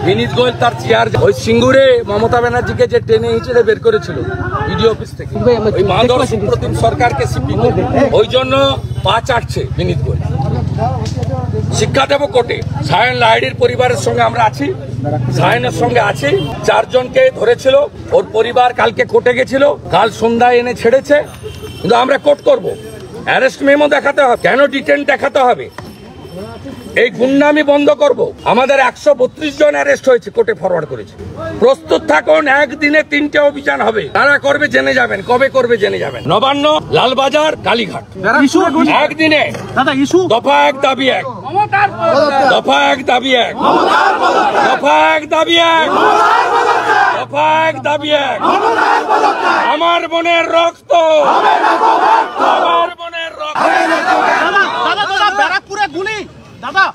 বিনীত গোয়েল তার চেয়ার ওই সিঙ্গুরে মমতা ব্যানার্জিকে যে টেনে হিঁচড়ে বের করেছিল ইডিও অফিস থেকে, ওই মাধব সুপ্রতিম সরকারকে সিপি ওই জন্য পা চাটছে বিনীত গোয়েল। শিক্ষা দেব কোর্টে সায়ন লাহিড়ীর পরিবারের সঙ্গে আমরা আছি, সায়নের সঙ্গে আছি। 4 জনকে ধরেছিল, ওর পরিবার কালকে কোর্টে গেছিল, কাল সন্ধ্যায় এনে ছেড়েছে। কিন্তু আমরা কোর্ট করব, অ্যারেস্ট মেমো দেখাতে হবে, কেন ডিটেন দেখাতে হবে, এই গুন্ডামি বন্ধ করব। আমাদের 132 জন অ্যারেস্ট হয়েছে, কোর্টে ফরওয়ার্ড করেছে। প্রস্তুত থাকুন, একদিনে 3টে অভিযান হবে। কারা করবে জেনে যাবেন, কবে করবে জেনে যাবেন। নবান্ন, লালবাজার, কালীঘাট, একদিনে। দফা 1 দাবি 1, দফা 1 দাবি 1, দফা 1 দাবি 1, দফা 1 দাবি 1। আমার বোনের রক্ত, আমার বোনের রক্ত। ব্যারাকপুরে গুলি দাদা।